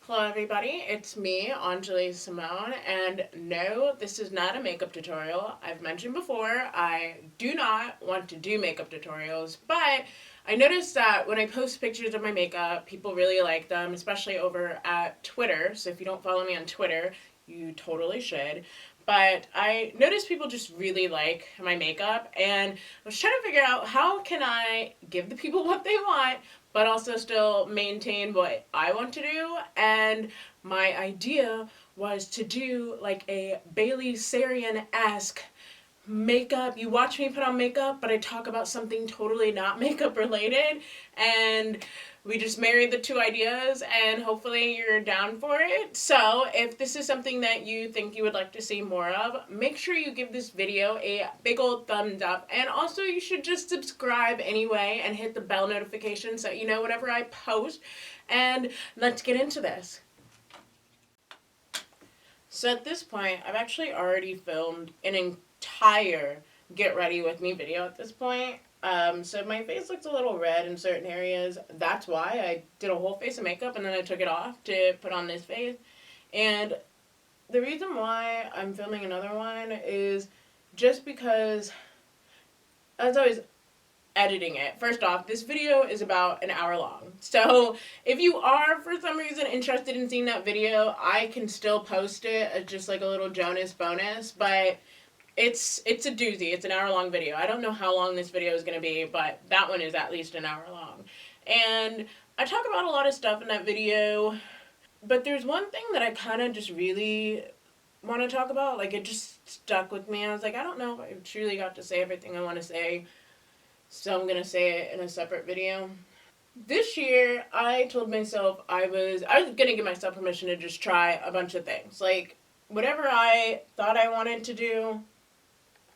Hello everybody, it's me, Anjuli Simone, and no, this is not a makeup tutorial. I've mentioned before, I do not want to do makeup tutorials, but I noticed that when I post pictures of my makeup, people really like them, especially over at Twitter, so if you don't follow me on Twitter, you totally should. But I noticed people just really like my makeup, and I was trying to figure out how can I give the people what they want, but also still maintain what I want to do. And my idea was to do like a Bailey Sarian-esque makeup. You watch me put on makeup, but I talk about something totally not makeup related. And we just married the two ideas, and hopefully you're down for it. So if this is something that you think you would like to see more of, make sure you give this video a big old thumbs up. And also you should just subscribe anyway and hit the bell notification so you know whenever I post. And let's get into this. So at this point, I've actually already filmed an entire get ready with me video at this point. So my face looks a little red in certain areas. That's why I did a whole face of makeup and then I took it off to put on this face. And the reason why I'm filming another one is just because, as I was editing it, first off, this video is about an hour long. So if you are for some reason interested in seeing that video, I can still post it as just like a little Jonas bonus, but it's a doozy. It's an hour-long video. I don't know how long this video is going to be, but that one is at least an hour long. And I talk about a lot of stuff in that video, but there's one thing that I kind of just really want to talk about. Like, it just stuck with me. I was like, I don't know if I truly got to say everything I want to say, so I'm going to say it in a separate video. This year, I told myself I was going to give myself permission to just try a bunch of things. Like, whatever I thought I wanted to do,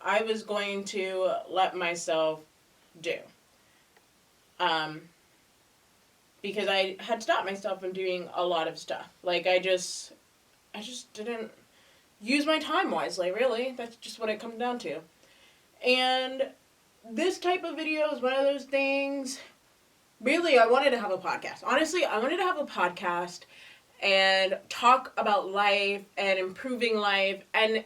I was going to let myself do. Because I had stopped myself from doing a lot of stuff. Like, I just didn't use my time wisely, really. That's just what it comes down to. And this type of video is one of those things. Really, I wanted to have a podcast. Honestly, I wanted to have a podcast and talk about life and improving life and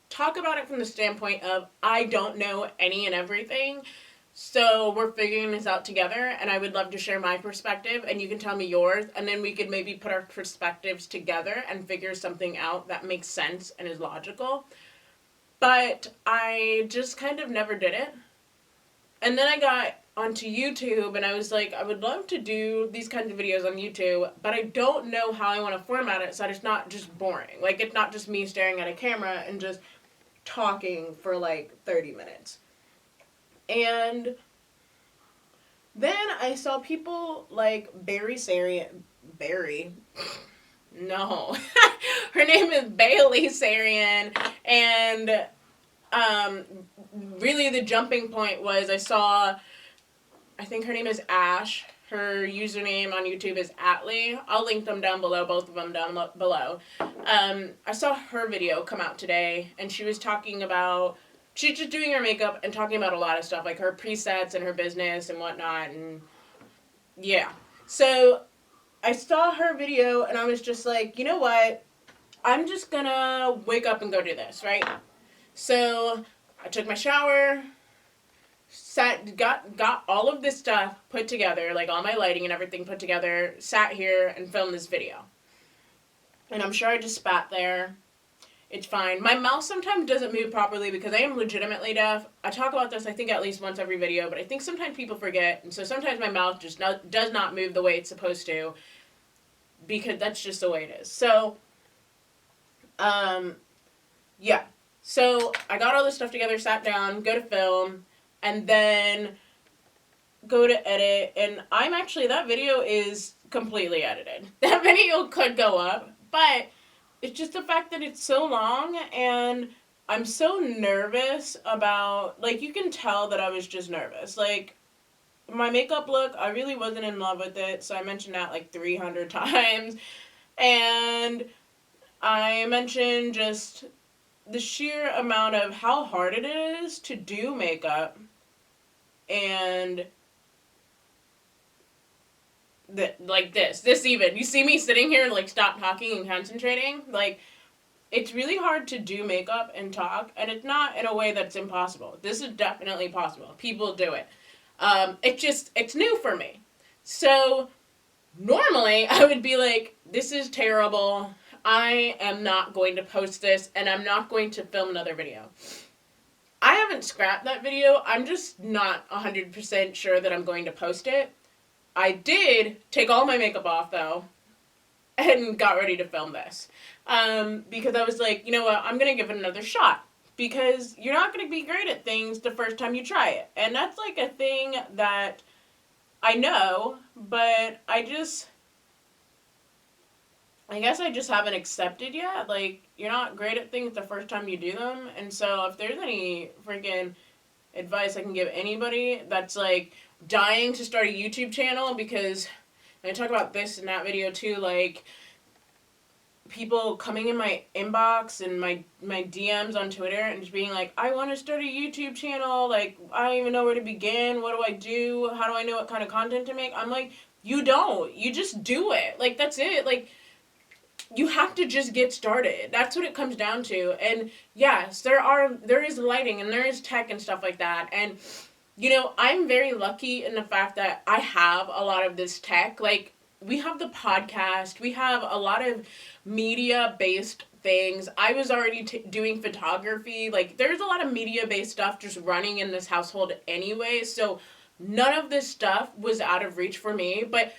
talk about it from the standpoint of I don't know any and everything, so we're figuring this out together, and I would love to share my perspective and you can tell me yours, and then we could maybe put our perspectives together and figure something out that makes sense and is logical. But I just kind of never did it. And then I got onto YouTube and I was like, I would love to do these kinds of videos on YouTube, but I don't know how I want to format it so that it's not just boring. Like, it's not just me staring at a camera and just talking for like 30 minutes. And then I saw people like Barry. No. Her name is Bailey Sarian. And really the jumping point was I think her name is Ash. Her username on YouTube is Atlee. I'll link them down below, both of them down below. I saw her video come out today, and she was talking about, she's just doing her makeup and talking about a lot of stuff, like her presets and her business and whatnot, and yeah. So I saw her video, and I was just like, you know what? I'm just gonna wake up and go do this, right? So I took my shower, got all of this stuff put together, like all my lighting and everything put together, sat here and filmed this video. And I'm sure I just spat there. It's fine. My mouth sometimes doesn't move properly because I am legitimately deaf. I talk about this, I think, at least once every video, but I think sometimes people forget, and so sometimes my mouth just does not move the way it's supposed to, because that's just the way it is. So, yeah. So I got all this stuff together, sat down, go to film, and then go to edit, and that video is completely edited. That video could go up, but it's just the fact that it's so long, and I'm so nervous about, like, you can tell that I was just nervous. Like, my makeup look, I really wasn't in love with it, so I mentioned that like 300 times, and I mentioned just the sheer amount of how hard it is to do makeup, and like this even. You see me sitting here, like, stop talking and concentrating? Like, it's really hard to do makeup and talk, and it's not in a way that's impossible. This is definitely possible. People do it. It's new for me. So, normally, I would be like, this is terrible. I am not going to post this, and I'm not going to film another video. I haven't scrapped that video. I'm just not 100% sure that I'm going to post it. I did take all my makeup off, though, and got ready to film this. Because I was like, you know what, I'm going to give it another shot. Because you're not going to be great at things the first time you try it. And that's like a thing that I know, but I guess I just haven't accepted yet. Like, you're not great at things the first time you do them. And so if there's any freaking advice I can give anybody that's, like, dying to start a YouTube channel, because I talk about this in that video too, like, people coming in my inbox and my DMs on Twitter and just being like, I want to start a YouTube channel, like, I don't even know where to begin, what do I do, how do I know what kind of content to make? I'm like, you don't, you just do it, like, that's it, like, you have to just get started. That's what it comes down to. And yes, there is lighting and there is tech and stuff like that, and you know, I'm very lucky in the fact that I have a lot of this tech. Like, we have the podcast, we have a lot of media-based things. I was already doing photography. Like, there's a lot of media-based stuff just running in this household anyway, so none of this stuff was out of reach for me. But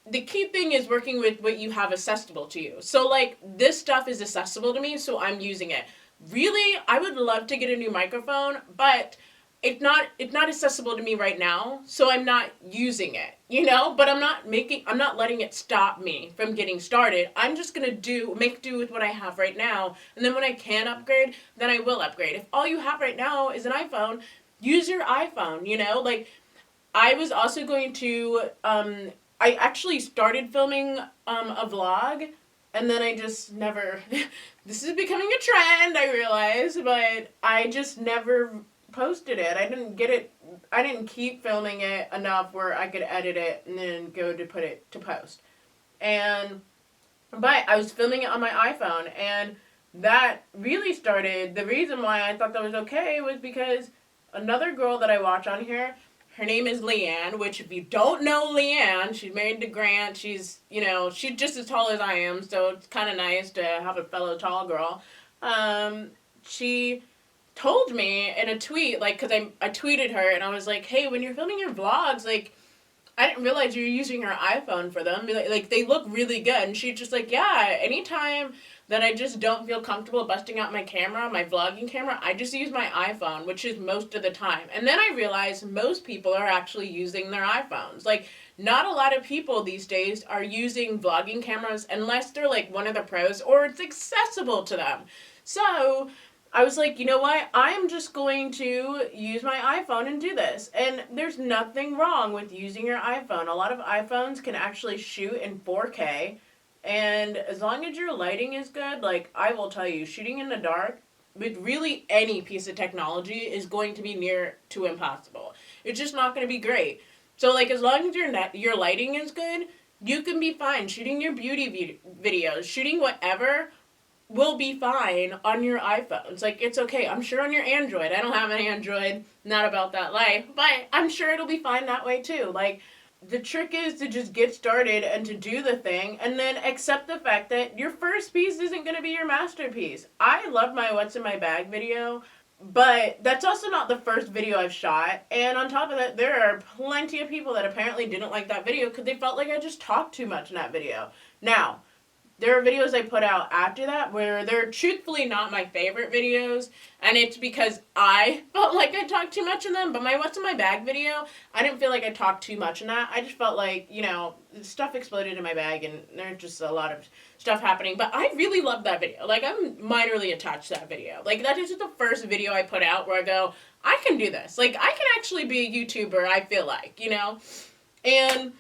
the key thing is working with what you have accessible to you. So, like, this stuff is accessible to me, so I'm using it. Really, I would love to get a new microphone, but it's not accessible to me right now, so I'm not using it, you know? But I'm not letting it stop me from getting started. I'm just gonna make do with what I have right now, and then when I can upgrade, then I will upgrade. If all you have right now is an iPhone, use your iPhone, you know? Like, I was also going to, I actually started filming a vlog, and then I just never, this is becoming a trend, I realize, but I just never posted it. I didn't keep filming it enough where I could edit it and then go to put it to post. But I was filming it on my iPhone, and that really started, the reason why I thought that was okay was because another girl that I watch on here, her name is Leanne, which if you don't know Leanne, she's married to Grant. She's, you know, she's just as tall as I am, so it's kind of nice to have a fellow tall girl. She told me in a tweet, like, because I tweeted her, and I was like, hey, when you're filming your vlogs, like, I didn't realize you were using your iPhone for them. Like, they look really good. And she's just like, yeah, anytime that I just don't feel comfortable busting out my camera, my vlogging camera, I just use my iPhone, which is most of the time. And then I realized most people are actually using their iPhones. Like, not a lot of people these days are using vlogging cameras unless they're, like, one of the pros or it's accessible to them. So I was like, you know what? I'm just going to use my iPhone and do this. And there's nothing wrong with using your iPhone. A lot of iPhones can actually shoot in 4K. And as long as your lighting is good, like, I will tell you, shooting in the dark with really any piece of technology is going to be near to impossible. It's just not going to be great. So, like, as long as your lighting is good, you can be fine. Shooting your beauty videos, shooting whatever will be fine on your iPhones. Like, it's okay. I'm sure on your Android. I don't have an Android, not about that life, but I'm sure it'll be fine that way too. Like, the trick is to just get started and to do the thing and then accept the fact that your first piece isn't going to be your masterpiece. I love my What's in My Bag video, but that's also not the first video I've shot. And on top of that, there are plenty of people that apparently didn't like that video because they felt like I just talked too much in that video. Now, there are videos I put out after that where they're truthfully not my favorite videos, and it's because I felt like I talked too much in them. But my What's in My Bag video, I didn't feel like I talked too much in that. I just felt like, you know, stuff exploded in my bag and there's just a lot of stuff happening. But I really love that video. Like, I'm minorly attached to that video. Like, that is just the first video I put out where I go, I can do this. Like, I can actually be a YouTuber, I feel like, you know? And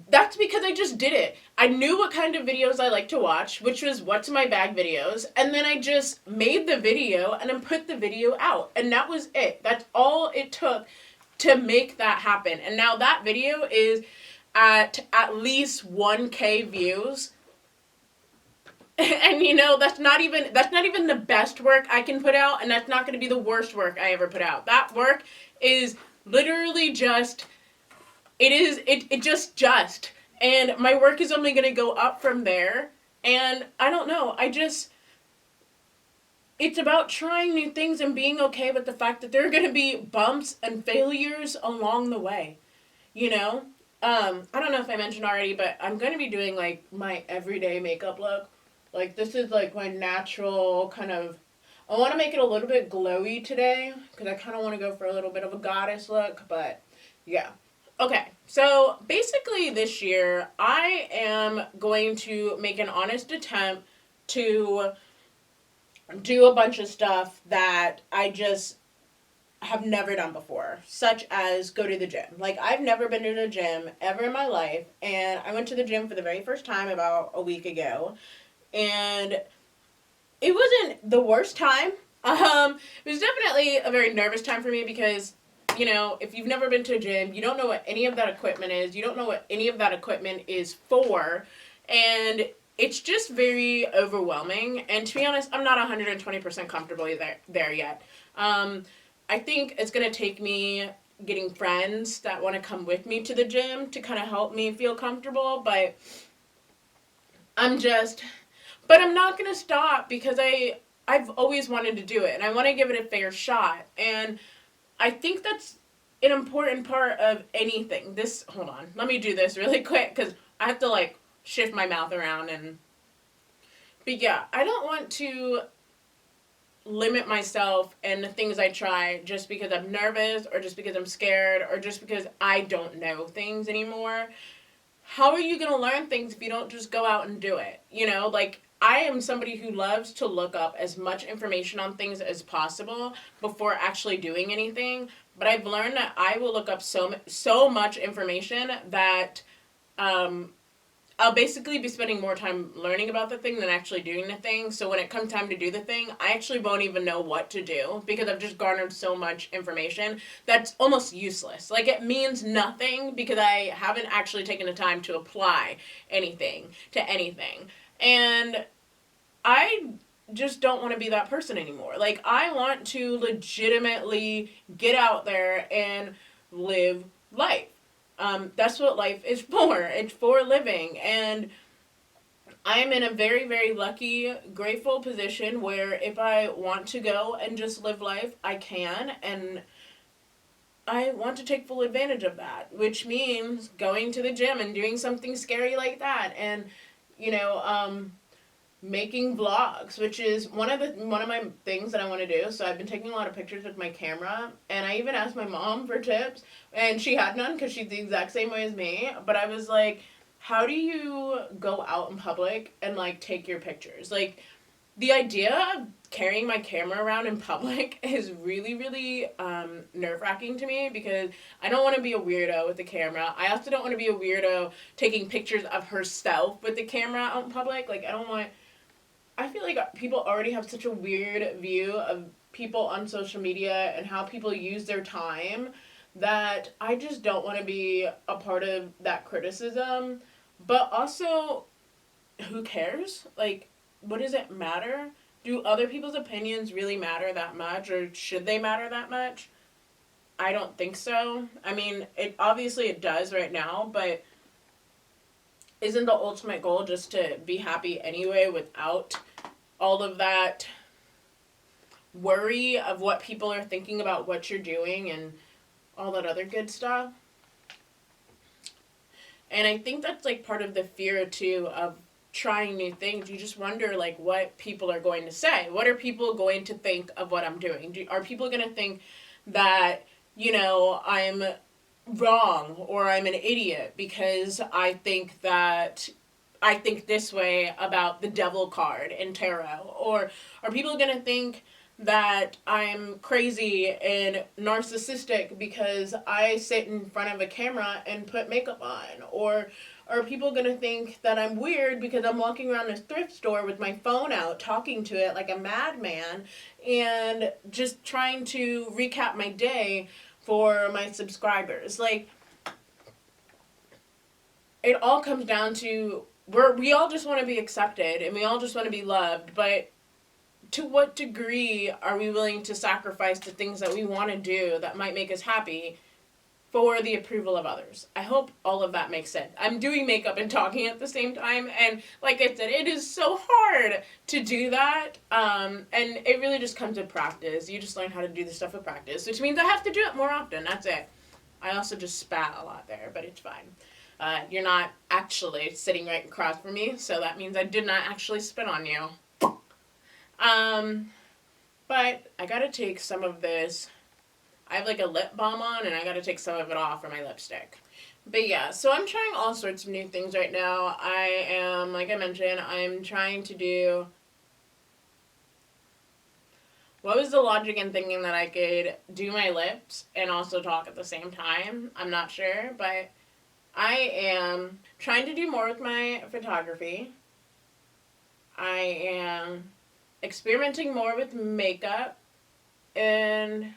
that's because I just did it. I knew what kind of videos I like to watch, which was What's in My Bag videos, and then I just made the video and then put the video out, and that was it. That's all it took to make that happen. And now that video is at least 1K views. And you know, that's not even the best work I can put out, and that's not going to be the worst work I ever put out. That work is literally just just and my work is only going to go up from there. And I don't know, it's about trying new things and being okay with the fact that there are going to be bumps and failures along the way. You know? I don't know if I mentioned already, but I'm going to be doing, like, my everyday makeup look. Like, this is, like, my natural kind of... I want to make it a little bit glowy today, because I kind of want to go for a little bit of a goddess look, but, yeah. Okay, so, basically this year, I am going to make an honest attempt to do a bunch of stuff that I just have never done before, such as go to the gym. Like, I've never been to the gym ever in my life, and I went to the gym for the very first time about a week ago, and it wasn't the worst time. It was definitely a very nervous time for me because, you know, if you've never been to a gym, you don't know what any of that equipment is, you don't know what any of that equipment is for, and it's just very overwhelming, and to be honest, I'm not 120% comfortable there yet. I think it's going to take me getting friends that want to come with me to the gym to kind of help me feel comfortable, but I'm not going to stop because I've always wanted to do it, and I want to give it a fair shot, and I think that's an important part of anything. Hold on, let me do this really quick because I have to, like, shift my mouth around but yeah, I don't want to limit myself and the things I try just because I'm nervous or just because I'm scared or just because I don't know things anymore. How are you going to learn things if you don't just go out and do it? You know, like, I am somebody who loves to look up as much information on things as possible before actually doing anything, but I've learned that I will look up so much information that I'll basically be spending more time learning about the thing than actually doing the thing. So when it comes time to do the thing, I actually won't even know what to do because I've just garnered so much information that's almost useless. Like, it means nothing because I haven't actually taken the time to apply anything to anything. And I just don't want to be that person anymore. Like, I want to legitimately get out there and live life. That's what life is for. It's for living. And I'm in a very, very lucky, grateful position where if I want to go and just live life, I can. And I want to take full advantage of that, which means going to the gym and doing something scary like that. And, you know, making vlogs, which is one of my things that I want to do. So I've been taking a lot of pictures with my camera, and I even asked my mom for tips, and she had none because she's the exact same way as me. But I was like, how do you go out in public and, like, take your pictures? Like, the idea of carrying my camera around in public is really, really nerve-wracking to me because I don't want to be a weirdo with the camera. I also don't want to be a weirdo taking pictures of herself with the camera out in public. Like, I feel like people already have such a weird view of people on social media and how people use their time that I just don't want to be a part of that criticism. But also, who cares? Like, what does it matter? Do other people's opinions really matter that much, or should they matter that much? I don't think so. I mean, obviously it does right now, but isn't the ultimate goal just to be happy anyway without all of that worry of what people are thinking about what you're doing and all that other good stuff? And I think that's, like, part of the fear, too, of trying new things. You just wonder, like, what people are going to say. What are people going to think of what I'm doing? Are people going to think that, you know, I'm wrong or I'm an idiot because I think this way about the devil card in tarot? Or are people going to think that I'm crazy and narcissistic because I sit in front of a camera and put makeup on? Or are people going to think that I'm weird because I'm walking around this thrift store with my phone out talking to it like a madman and just trying to recap my day for my subscribers? Like, it all comes down to we all just want to be accepted and we all just want to be loved, but to what degree are we willing to sacrifice the things that we want to do that might make us happy for the approval of others? I hope all of that makes sense. I'm doing makeup and talking at the same time, and like I said, it is so hard to do that, and it really just comes with practice. You just learn how to do this stuff with practice, which means I have to do it more often. That's it. I also just spat a lot there, but it's fine. You're not actually sitting right across from me, so that means I did not actually spit on you. But I gotta take some of this. I have like a lip balm on, and I gotta take some of it off for my lipstick. But yeah, so I'm trying all sorts of new things right now. I am, like I mentioned, I'm trying to do... What was the logic in thinking that I could do my lips and also talk at the same time? I'm not sure, but I am trying to do more with my photography. I am experimenting more with makeup and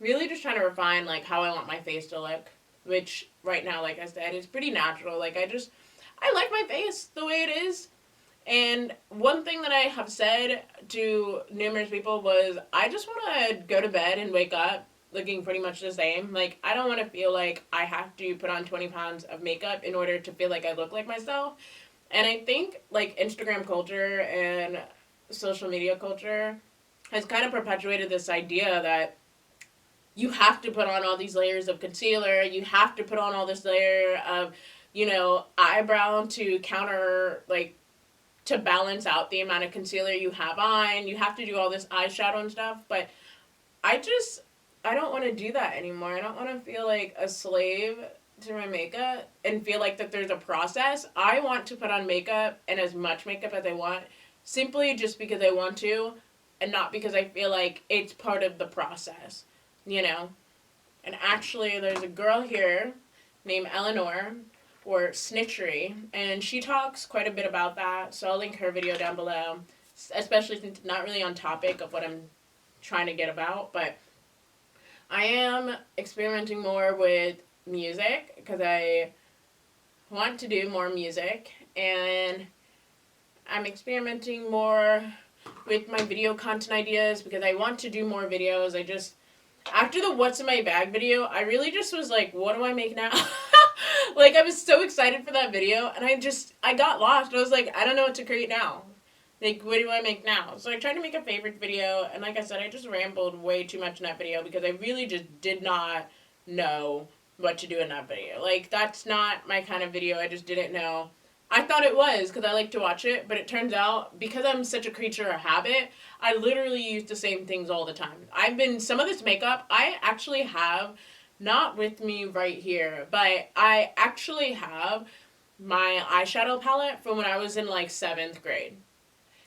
really just trying to refine like how I want my face to look, which right now, like I said, is pretty natural. Like I like my face the way it is. And one thing that I have said to numerous people was I just want to go to bed and wake up looking pretty much the same. Like, I don't want to feel like I have to put on 20 pounds of makeup in order to feel like I look like myself. And I think, like, Instagram culture and social media culture has kind of perpetuated this idea that you have to put on all these layers of concealer, you have to put on all this layer of, you know, eyebrow to counter, like, to balance out the amount of concealer you have on. You have to do all this eyeshadow and stuff, but I don't want to do that anymore. I don't want to feel like a slave to my makeup and feel like that there's a process. I want to put on makeup and as much makeup as I want, simply just because I want to and not because I feel like it's part of the process, you know? And actually, there's a girl here named Eleanor, or Snitchery, and she talks quite a bit about that, so I'll link her video down below, especially since it's not really on topic of what I'm trying to get about, but I am experimenting more with music, because I want to do more music, and I'm experimenting more with my video content ideas, because I want to do more videos. After the What's in My Bag video, I really just was like, what do I make now? Like, I was so excited for that video, and I got lost. I was like, I don't know what to create now. Like, what do I make now? So I tried to make a favorite video, and like I said, I just rambled way too much in that video because I really just did not know what to do in that video. Like, that's not my kind of video. I just didn't know. I thought it was because I like to watch it, but it turns out, because I'm such a creature of habit, I literally use the same things all the time. Some of this makeup, I actually have, not with me right here, but I actually have my eyeshadow palette from when I was in like 7th grade.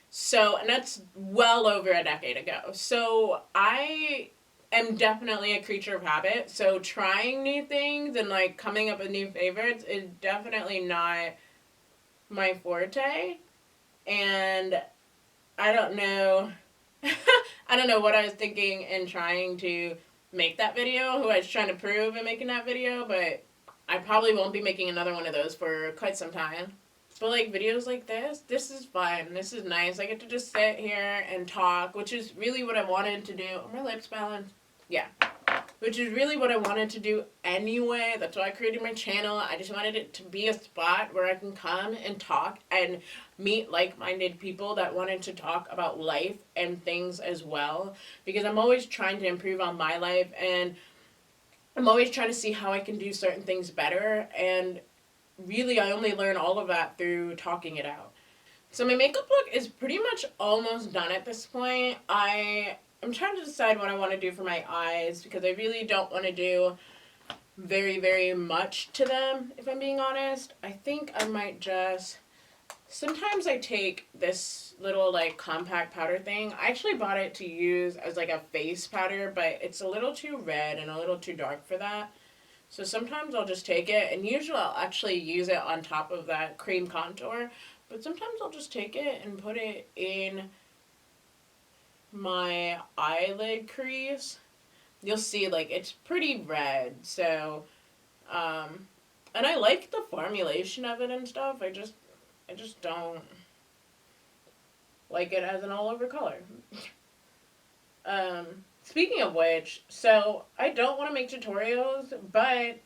So, and that's well over a decade ago. So I am definitely a creature of habit. So trying new things and like coming up with new favorites is definitely not my forte. And I don't know, I don't know what I was thinking in trying to make that video, who I was trying to prove in making that video, but I probably won't be making another one of those for quite some time. But like videos like this is fun. This is nice. I get to just sit here and talk, which is really what I wanted to do. Are my lips balanced? Yeah. Which is really what I wanted to do anyway. That's why I created my channel. I just wanted it to be a spot where I can come and talk and meet like-minded people that wanted to talk about life and things as well. Because I'm always trying to improve on my life, and I'm always trying to see how I can do certain things better. And really, I only learn all of that through talking it out. So my makeup look is pretty much almost done at this point. I'm trying to decide what I want to do for my eyes, because I really don't want to do very, very much to them, if I'm being honest. I think I might just... Sometimes I take this little, like, compact powder thing. I actually bought it to use as, like, a face powder, but it's a little too red and a little too dark for that. So sometimes I'll just take it, and usually I'll actually use it on top of that cream contour. But sometimes I'll just take it and put it in my eyelid crease. You'll see, like, it's pretty red, so And I like the formulation of it and stuff. I just don't like it as an all over color. um, Speaking of which, so I don't want to make tutorials, but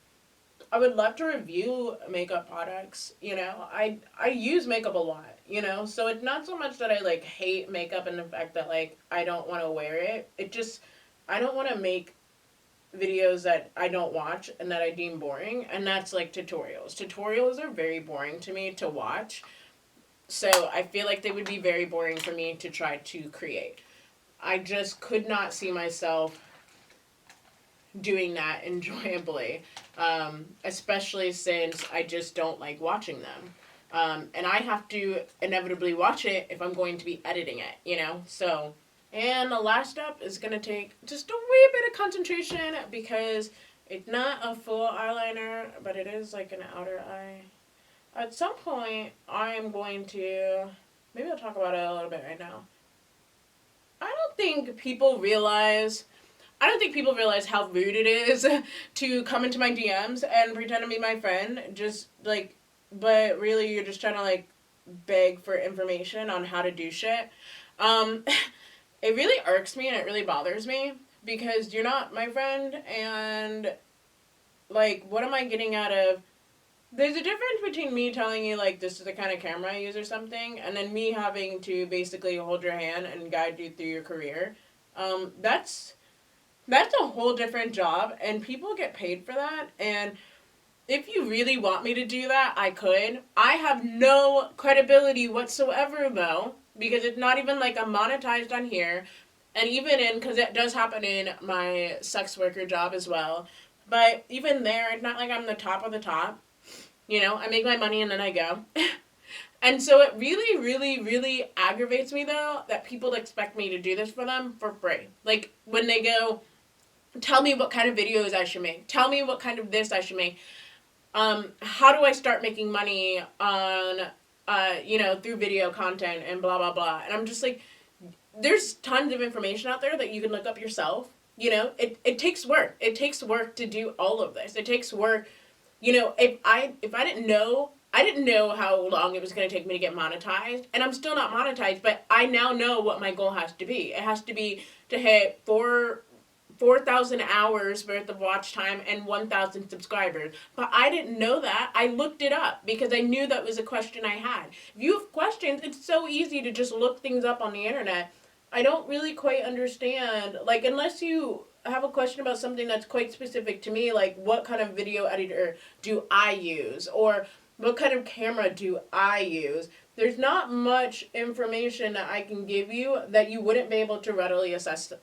I would love to review makeup products. You know, I use makeup a lot. You know, so it's not so much that I like hate makeup and the fact that like I don't want to wear it. It just I don't want to make videos that I don't watch and that I deem boring, and that's like tutorials. Tutorials are very boring to me to watch, so I feel like they would be very boring for me to try to create. I just could not see myself doing that enjoyably, especially since I just don't like watching them. And I have to inevitably watch it if I'm going to be editing it, you know? So, and the last step is going to take just a wee bit of concentration because it's not a full eyeliner, but it is like an outer eye. At some point, I'm going to, maybe I'll talk about it a little bit right now. I don't think people realize how rude it is to come into my DMs and pretend to be my friend. Just like, but really, you're just trying to like beg for information on how to do shit. It really irks me and it really bothers me because you're not my friend, and like, what am I getting out of? There's a difference between me telling you like this is the kind of camera I use or something, and then me having to basically hold your hand and guide you through your career. That's a whole different job, and people get paid for that. And if you really want me to do that, I could. I have no credibility whatsoever, though, because it's not even like I'm monetized on here. And even in, because it does happen in my sex worker job as well. But even there, it's not like I'm the top of the top. You know, I make my money and then I go. And so it really, really, really aggravates me, though, that people expect me to do this for them for free. Like, when they go, tell me what kind of videos I should make. Tell me what kind of this I should make. How do I start making money on, through video content and blah, blah, blah. And I'm just like, there's tons of information out there that you can look up yourself. You know, it takes work. It takes work to do all of this. It takes work. You know, if I didn't know, I didn't know how long it was going to take me to get monetized, and I'm still not monetized, but I now know what my goal has to be. It has to be to hit 4,000 hours worth of watch time and 1,000 subscribers. But I didn't know that. I looked it up because I knew that was a question I had. If you have questions, it's so easy to just look things up on the internet. I don't really quite understand, like, unless you have a question about something that's quite specific to me, like what kind of video editor do I use, or what kind of camera do I use. There's not much information that I can give you that you wouldn't be able to readily assess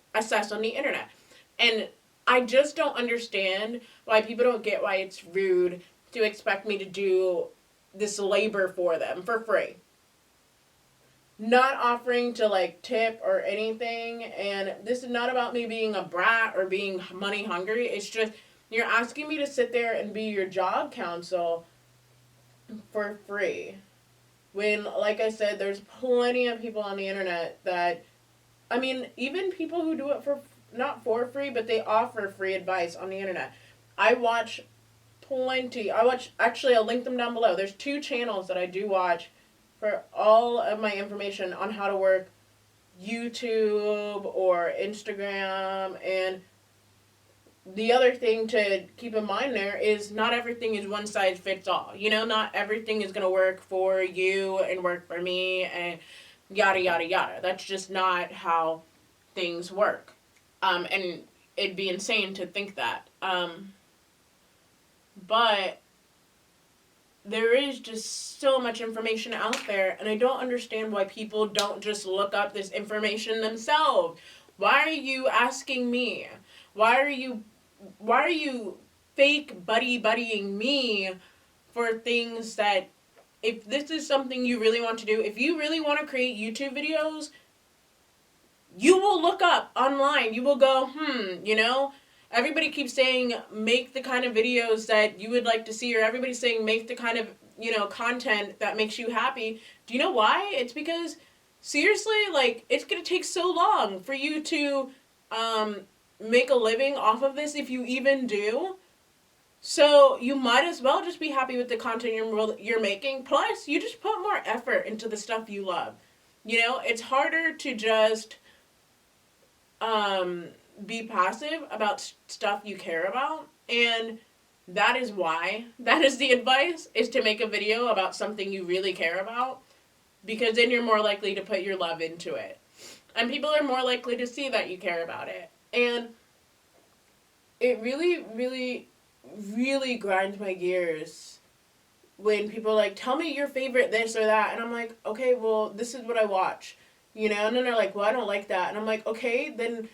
on the internet. And I just don't understand why people don't get why it's rude to expect me to do this labor for them for free. Not offering to like tip or anything, and this is not about me being a brat or being money hungry. It's just you're asking me to sit there and be your job counsel for free. When, like I said, there's plenty of people on the internet that, I mean, even people who do it for, not for free, but they offer free advice on the internet. I watch plenty. Actually, I'll link them down below. There's 2 channels that I do watch for all of my information on how to work YouTube or Instagram. And the other thing to keep in mind there is not everything is one size fits all. You know, not everything is going to work for you and work for me and yada, yada, yada. That's just not how things work. And it'd be insane to think that. But there is just so much information out there, and I don't understand why people don't just look up this information themselves. Why are you asking me? Why are you fake buddying me for things that, if this is something you really want to do, if you really want to create YouTube videos, you will look up online. You will go, everybody keeps saying make the kind of videos that you would like to see, or everybody's saying make the kind of, content that makes you happy. Do you know why? It's because, seriously, like, it's going to take so long for you to make a living off of this, if you even do. So you might as well just be happy with the content you're making. Plus, you just put more effort into the stuff you love. You know, it's harder to just be passive about stuff you care about. And that is why, that is the advice, is to make a video about something you really care about. Because then you're more likely to put your love into it. And people are more likely to see that you care about it. And it really, really, really grinds my gears when people are like, tell me your favorite this or that. And I'm like, okay, well, this is what I watch. You know? And then they're like, well, I don't like that. And I'm like, okay, then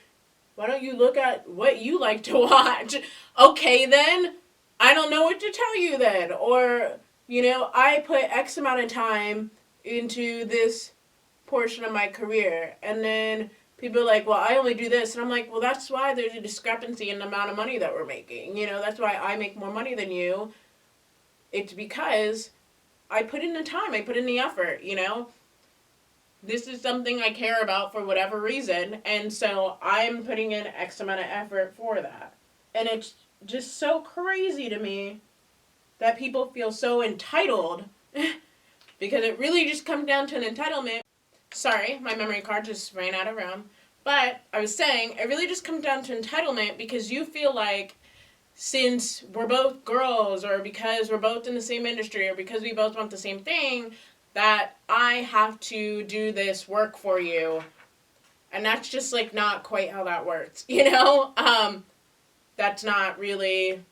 why don't you look at what you like to watch? Okay, then I don't know what to tell you then. Or, you know, I put X amount of time into this portion of my career. And then people are like, well, I only do this. And I'm like, well, that's why there's a discrepancy in the amount of money that we're making. You know, that's why I make more money than you. It's because I put in the time. I put in the effort, you know. This is something I care about for whatever reason. And so I'm putting in X amount of effort for that. And it's just so crazy to me that people feel so entitled because it really just comes down to an entitlement. Sorry, my memory card just ran out of room. But I was saying, it really just comes down to entitlement because you feel like since we're both girls or because we're both in the same industry or because we both want the same thing, that I have to do this work for you. And that's just like not quite how that works, you know? That's not really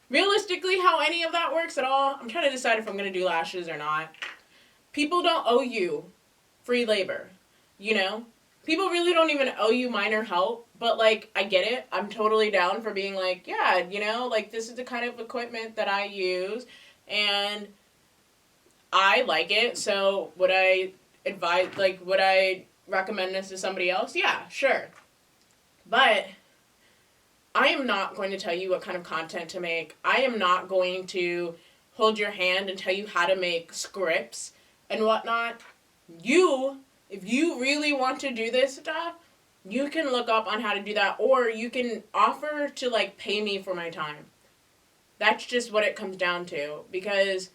realistically how any of that works at all. I'm trying to decide if I'm going to do lashes or not. People don't owe you free labor, you know? People really don't even owe you minor help, but like, I get it. I'm totally down for being like, yeah, you know, like this is the kind of equipment that I use and I like it, so would I advise, like, would I recommend this to somebody else? Yeah, sure. But I am not going to tell you what kind of content to make. I am not going to hold your hand and tell you how to make scripts and whatnot. If you really want to do this stuff, you can look up on how to do that, or you can offer to, like, pay me for my time. That's just what it comes down to, because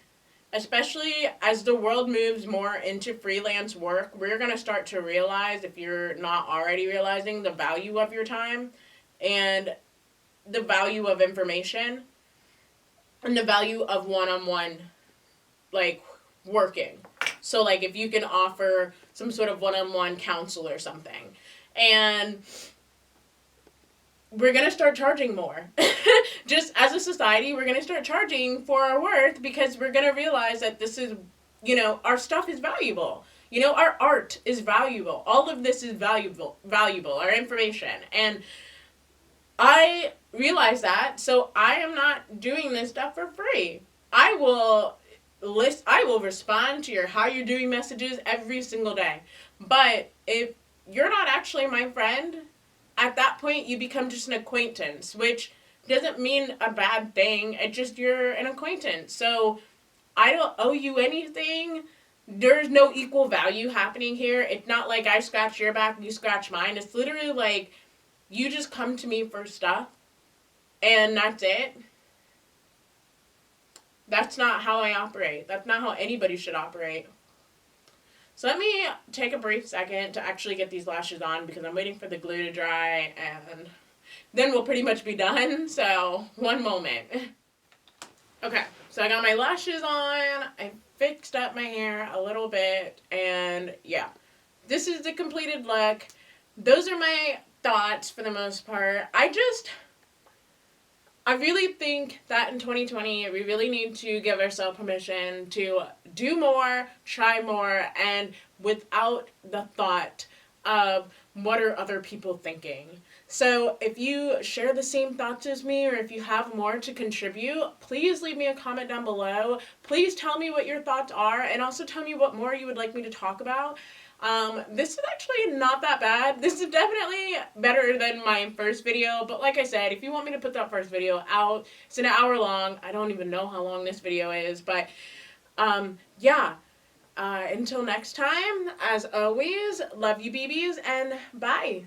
especially as the world moves more into freelance work, we're going to start to realize, if you're not already realizing, the value of your time and the value of information and the value of one-on-one, like, working. So, like, if you can offer some sort of one-on-one counsel or something. And we're going to start charging more. Just as a society, we're going to start charging for our worth because we're going to realize that this is, you know, our stuff is valuable. You know, our art is valuable. All of this is valuable, our information. And I realize that, so I am not doing this stuff for free. I will respond to your how you're doing messages every single day. But if you're not actually my friend, at that point, you become just an acquaintance, which doesn't mean a bad thing. It's just you're an acquaintance. So I don't owe you anything. There's no equal value happening here. It's not like I scratch your back, you scratch mine. It's literally like you just come to me for stuff, and that's it. That's not how I operate. That's not how anybody should operate. So let me take a brief second to actually get these lashes on because I'm waiting for the glue to dry and then we'll pretty much be done. So one moment. Okay, so I got my lashes on. I fixed up my hair a little bit and yeah, this is the completed look. Those are my thoughts for the most part. I really think that in 2020, we really need to give ourselves permission to do more, try more, and without the thought of what are other people thinking. So if you share the same thoughts as me, or if you have more to contribute, please leave me a comment down below. Please tell me what your thoughts are, and also tell me what more you would like me to talk about. This is actually not that bad. This is definitely better than my first video, but like I said, if you want me to put that first video out, it's an hour long. I don't even know how long this video is, but, yeah. Until next time, as always, love you, BBs, and bye.